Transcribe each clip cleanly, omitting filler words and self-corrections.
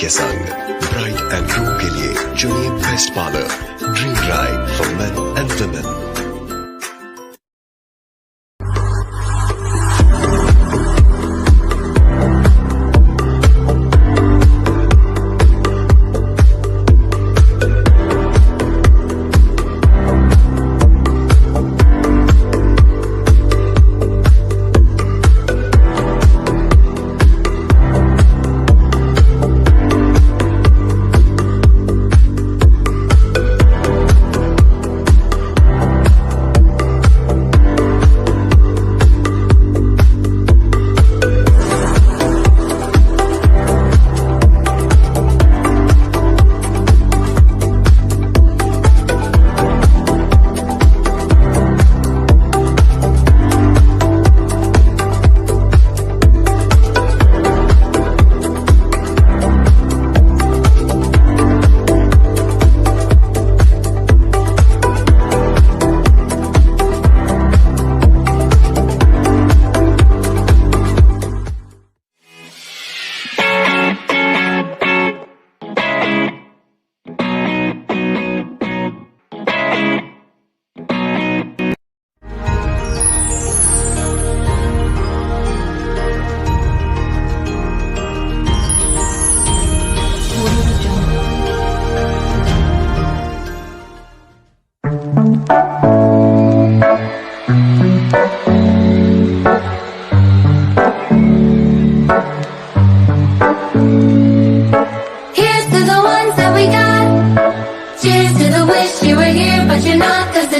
के संग bride and groom के लिए चुनिए best parlour dream dry for main and women.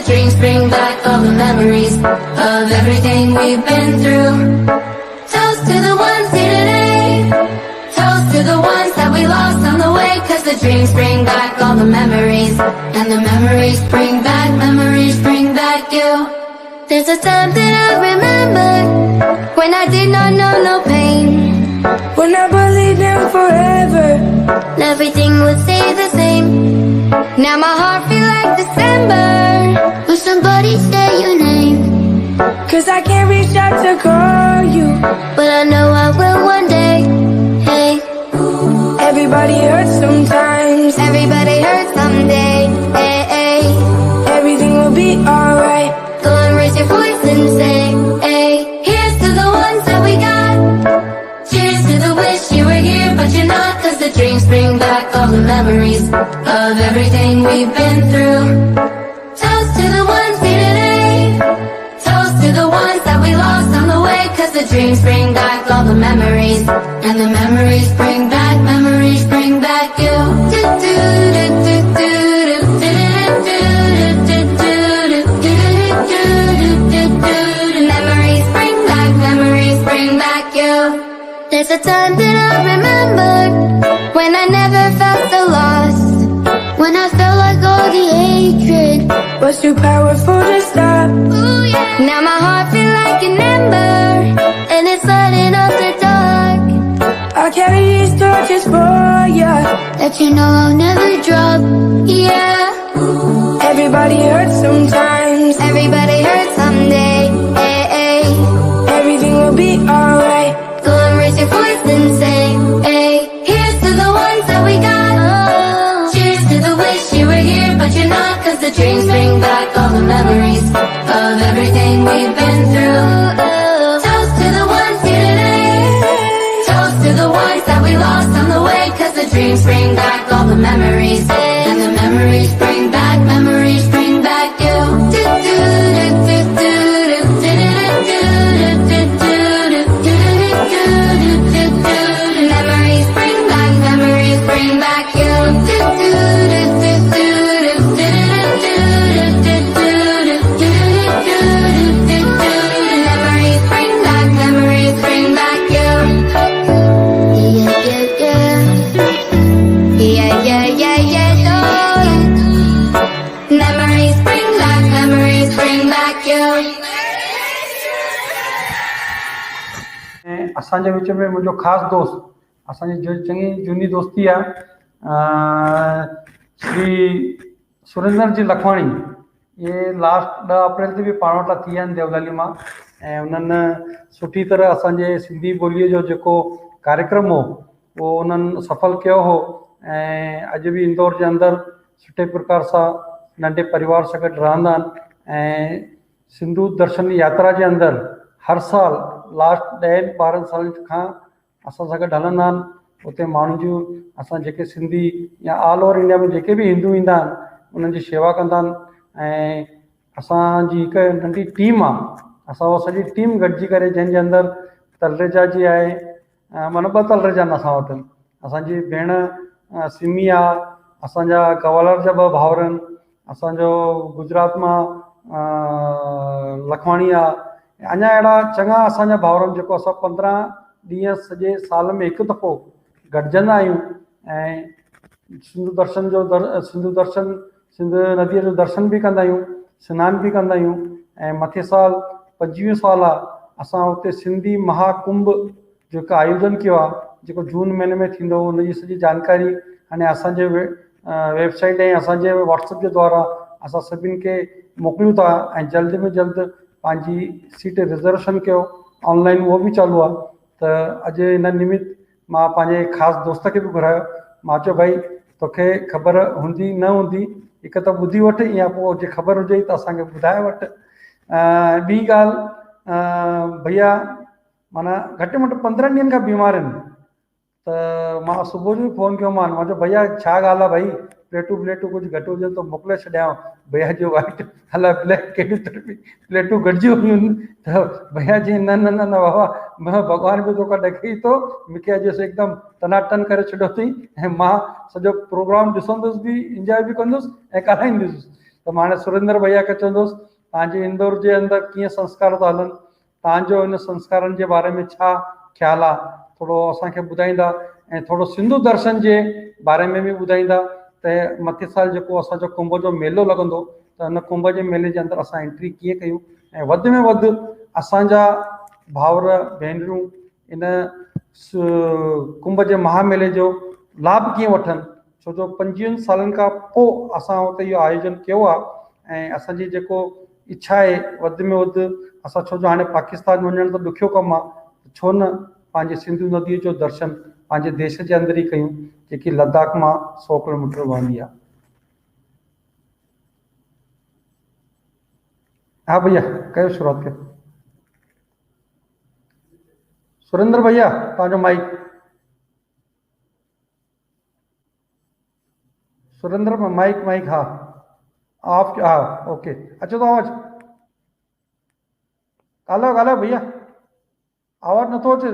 Dreams bring back all the memories of everything we've been through. Toast to the ones here today. Toast to the ones that we lost on the way. Cause the dreams bring back all the memories. And the memories bring back you. There's a time that I remember when I did not know no pain. When I believed in forever, and everything would stay the same. Now my heart feels like December. Will somebody say your name? Cause I can't reach out to call you, but I know I will one day. Hey, everybody hurts sometimes. Everybody hurts someday. Hey, hey. Everything will be alright. Go and raise your voice and say, hey. Here's to the ones that we got. Cheers to the wish you were here, but you're not. Cause the dreams bring back all the memories of everything we've been through. Toast to the ones here today. Toast to the ones that we lost on the way. Cause the dreams bring back all the memories. And the memories bring back you. Memories bring back you. There's a time that I remember when I never felt so lost. When I felt like all the hatred was too powerful to stop. Ooh, yeah. Now my heart feels like an ember, and it's lighting up the dark. I'll carry these torches for ya, that you know I'll never drop. Yeah. Everybody hurts sometimes. Everybody hurts someday. Hey, hey. Everything will be alright. Go and raise your voice and say, hey. Here's to the ones that we got. Oh. Cheers to the wish you were here, but you're not. Cause the dreams bring back all the memories of everything we've been through. Toast to the ones here today. Toast to the ones that we lost on the way. Cause the dreams bring back all the memories. And the memories bring back you. Memories bring back you. असांजे विच में मुंहिंजो ख़ासि दोस्त असांजी जो चङी झूनी दोस्ती आहे श्री सुरेंद्र जी लखवाणी ये लास्ट 10 अप्रैल ते बि पाण वटां थी विया आहिनि देवलाली मां ऐं उन्हनि सुठी तरह असांजे सिंधी ॿोलीअ जो जेको कार्यक्रम हो उहो उन्हनि सफल कयो हो ऐं अॼु बि इंदौर जे अंदरि सुठे प्रकार सां नंढे परिवार सां गॾु रहंदा आहिनि ऐं सिंधु दर्शन यात्रा जे अंदरि हर साल लास्ट 10-12 सालनि खां असां सां गॾु हलंदा आहिनि। उते माण्हुनि जूं असां जेके सिंधी या ऑल ओवर इंडिया में जेके बि हिंदू ईंदा आहिनि उन्हनि जी शेवा कंदा आहिनि ऐं असांजी हिकु नंढी टीम आहे। असां उहा सॼी टीम गॾिजी करे जंहिंजे अंदरि तलरेजा जी आहे, माना 2 तलरेजा आहिनि असां वटि। असांजी भेण सिमी आहे, असांजा गवालर जा 2 भाउर आहिनि, असांजो गुजरात मां लखवाणी आहे। अञा अहिड़ा चङा असांजा भाउर आहिनि जेको असां 15 ॾींहं सॼे साल में हिकु दफ़ो गॾिजंदा आहियूं ऐं सिंधु नदीअ जो दर्शन बि कंदा आहियूं, सनानु बि कंदा आहियूं ऐं मथे साल 25 साल आहे असां उते सिंधी महाकुंभ जेको आयोजन कयो आहे, जेको जून महीने में थींदो, उनजी सॼी जानकारी हाणे असांजे वेबसाइट ऐं असांजे व्हाट्सएप जे द्वारा असां सभिनि खे मोकिलियूं था ऐं जल्द में जल्द पंहिंजी सीट रिज़र्वेशन कयो। ऑनलाइन उहो बि चालू आहे। त अॼु हिन निमित मां पंहिंजे ख़ासि दोस्त खे बि घुरायो। मां चयो भाई तोखे ख़बर हूंदी न हूंदी हिकु त ॿुधी वठि, या पोइ जे ख़बर हुजे त असांखे ॿुधाए वठि। ॿी ॻाल्हि भैया माना घटि में घटि 15 ॾींहंनि खां बीमार आहिनि। त मां सुबुह जो फ़ोन कयोमांनि, मां चयो भैया छा ॻाल्हि आहे भाई, प्लेटूं कुझु घटि हुजनि त मोकिले छॾियांव। भैया जो वाइट अलाए ब्लैक कहिड़ी तरह प्लेटूं घटिजी वियूं आहिनि। त भैया जी न न न न बाबा, मां भॻवान बि तोखां ॾके थो, मूंखे अॼु हिकदमि टनाटन करे छॾियो अथई ऐं मां सॼो प्रोग्राम ॾिसंदुसि बि, इंजॉय बि कंदुसि ऐं कराईंदुसि। त मां हाणे सुरेंद्र भैया खे चवंदुसि तव्हांजे इंदौर जे अंदरि कीअं संस्कार था हलनि, तव्हांजो इन संस्कारनि जे बारे में छा ख़्यालु आहे, थोरो असांखे ॿुधाईंदा ऐं थोरो सिंधु दर्शन जे बारे में बि ॿुधाईंदा त मथे साल जेको असांजो कुंभ जो मेलो लॻंदो त हुन कुंभ जे मेले जे अंदरि असां एंट्री कीअं कयूं ऐं वधि में वधि असांजा भाउर भेनरूं इन कुंभ जे महामेले जो लाभ कीअं वठनि। छो जो 25 सालनि खां पोइ असां उते इहो आयोजन कयो आहे ऐं असांजी जेको इच्छा आहे वधि में वधि असां, छो जो हाणे पाकिस्तान वञणु त ॾुखियो कमु आहे, छो न पंहिंजे सिंधु नदीअ जो दर्शन पंहिंजे देश जे अंदरि ई कयूं, जेकी लद्दाख मां 100 किलोमीटर वहंदी आहे। हाँ भैया कयो शुरूआत कयो। सुरेंद्र भैया तव्हांजो माइक। सुरेंद्र माइक हाँ ऑफ, हाँ ओके अचो तो आवाज, ॻाल्हायो भैया, आवाज़ नथो अचे,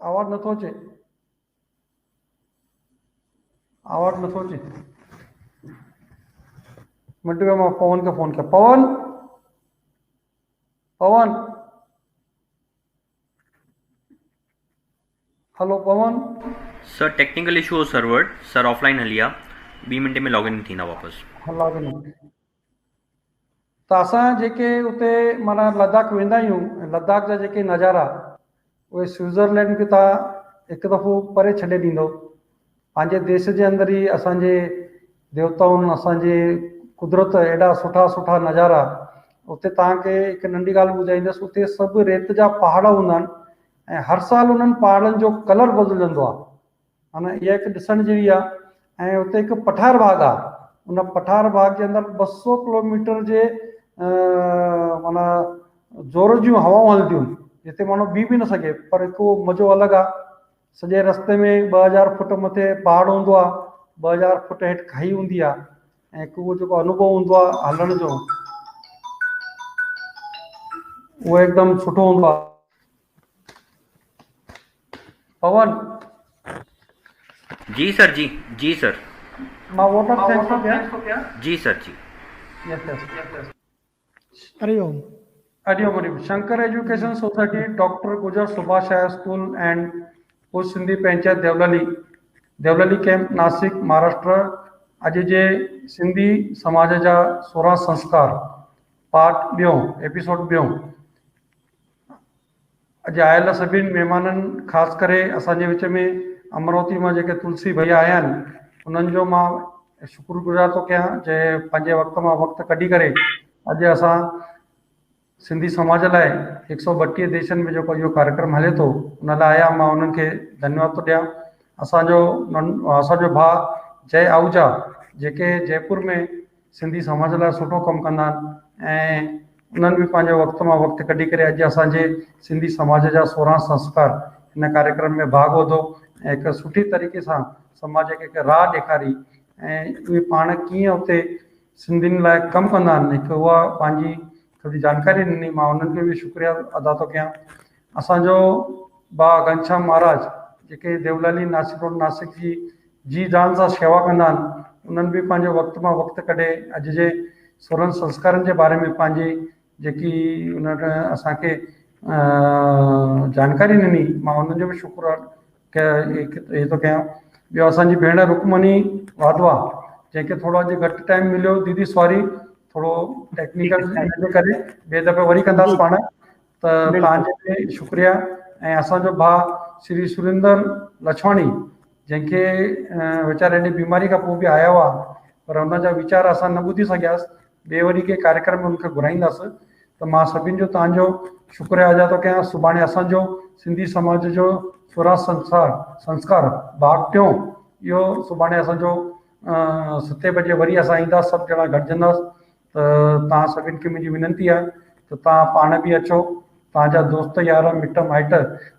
आवाज़ नथो अचे। मिंट में मां पवन खे फोन कयां। पवन हेलो पवन सर, टेक्निकल इशू हो सर्वर सर, ऑफलाइन हली आहे, 2 मिंट में लॉगिन थींदा वापसि। लॉगिन त असां जेके उते माना लद्दाख वेंदा आहियूं, लद्दाख जा जेके नज़ारा उहे स्विट्ज़रलैंड खे तव्हां हिकु दफ़ो परे छॾे ॾींदो। पंहिंजे देश जे अंदरि ई असांजे देवताउनि, असांजे कुदरत एॾा सुठा सुठा नज़ारा। उते तव्हांखे हिकु नंढी ॻाल्हि ॿुधाईंदुसि, उते सभु रेत जा पहाड़ हूंदा आहिनि ऐं हर साल उन्हनि पहाड़नि जो कलर बदिलजंदो आहे। माना इहा हिकु ॾिसण जहिड़ी आहे। ऐं उते हिकु पठार बाग आहे, उन पठार बाग जे अंदरि 200 किलोमीटर जे माना ज़ोर जूं हवाऊं हलंदियूं, जिते माण्हू बीह बि न सघे, पर हिकु मज़ो अलॻि आहे। सॼे रस्ते में 2000 फुट मथे पहाड़ हूंदो आहे, 2000 फुट हेठि खाई हूंदी आहे ऐं हिकु उहो जेको अनुभव हूंदो आहे हलण जो, उहो एकदमि सुठो हूंदो आहे। पवन जी सर मां वोट ऑफ थैंक्स थो कयां। जी सर जी। यस हरिओम। हरिओम। Shankar education society, doctor Gujar Subhash high school and post Sindhi panchayat Devlali camp Nashik Maharashtra अॼु जे सिंधी समाज जा 16 संस्कार पार्ट ॿियों एपिसोड ॿियों। अॼु आयल सभिनी महिमाननि, ख़ासि करे असांजे विच में अमरावती मां जेके तुलसी भैया आया आहिनि, उन्हनि जो मां शुक्रगुज़ार थो कयां जंहिं पंहिंजे वक़्त मां वक़्तु कढी करे अॼु असां सिंधी समाज लाइ 132 देशनि में जेको इहो कार्यक्रम हले थो उन लाइ आया। मां उन्हनि खे धन्यवाद थो ॾियां। असांजो भाउ जय आहूजा जेके जयपुर में सिंधी समाज लाइ सुठो कमु कंदा आहिनि ऐं उन्हनि बि पंहिंजो वक़्त मां वक़्तु कढी करे अॼु असांजे सिंधी समाज जा 16 संस्कार हिन कार्यक्रम में भाॻु वठो ऐं हिकु सुठी तरीक़े सां समाज खे हिकु राह ॾेखारी ऐं उहे पाण कीअं उते सिंधियुनि लाइ कमु कंदा आहिनि हिकु उहा पंहिंजी थोरी जानकारी ॾिनी। मां उन्हनि खे बि शुक्रिया अदा थो कयां। असांजो भाउ घनश्याम महाराज जेके देवलाली नासिक रोड नासिक जी जान सां शेवा कंदा आहिनि उन्हनि बि पंहिंजो वक़्त मां वक़्तु कढे अॼु जे 16 संस्कारनि जे बारे में पंहिंजी जेकी उन्हनि असांखे जानकारी ॾिनी मां उन्हनि जो बि शुक्र हे थो कयां। ॿियो असांजी भेण रुकमणी वाधवा जंहिंखे थोरो अॼु घटि टाइम मिलियो दीदी सॉरी थोरो टेक्निकल जे करे ॿिए दफ़े वरी कंदासीं पाण त तव्हांजे शुक्रिया। ऐं असांजो भाउ श्री सुरेंद्र लछवाणी जंहिंखे वीचारे एॾी बीमारी खां पोइ बि आया हुआ पर हुन जा वीचार असां न ॿुधी सघियासीं ॿिए वरी के कार्यक्रम में हुनखे घुराईंदासीं त मां सभिनि जो तव्हांजो शुक्रिया अदा थो कयां। सुभाणे असांजो सिंधी समाज जो 16 संस्कार भाग 2 इहो सुभाणे असांजो 7 बजे वरी असां ईंदासीं सभु ॼणा गॾिजंदासीं त तव्हां सभिनि खे मुंहिंजी विनंती आहे त तव्हां पाण बि अचो तव्हांजा दोस्त यार मिट माइट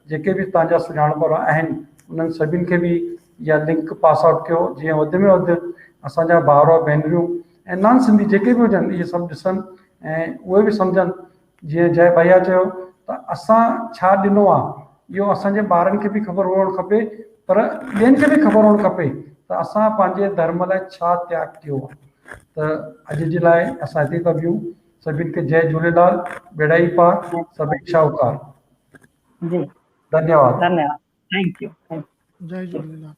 जेके बि तव्हांजा सुञाणप आहिनि उन्हनि सभिनि खे बि इहा लिंक पास आउट कयो जीअं वधि में वधि असांजा भाउर भेनरियूं ऐं नॉन सिंधी जेके बि हुजनि इहे सभु ॾिसनि ऐं उहे बि सम्झनि जीअं जय भैया चयो त असां छा ॾिनो आहे इहो असांजे ॿारनि खे बि ख़बर हुअणु खपे पर ॿियनि खे बि ख़बर हुअणु खपे त असां पंहिंजे धर्म लाइ छा त्याग कयो आहे। त अॼु जे लाइ असां हिते था बीहूं। सभिनि खे जय झूलेलाल बेड़ाई पार सभिनी शाहूकार। जी धन्यवाद। धन्यवाद। Thank you. जय झूलेलाल।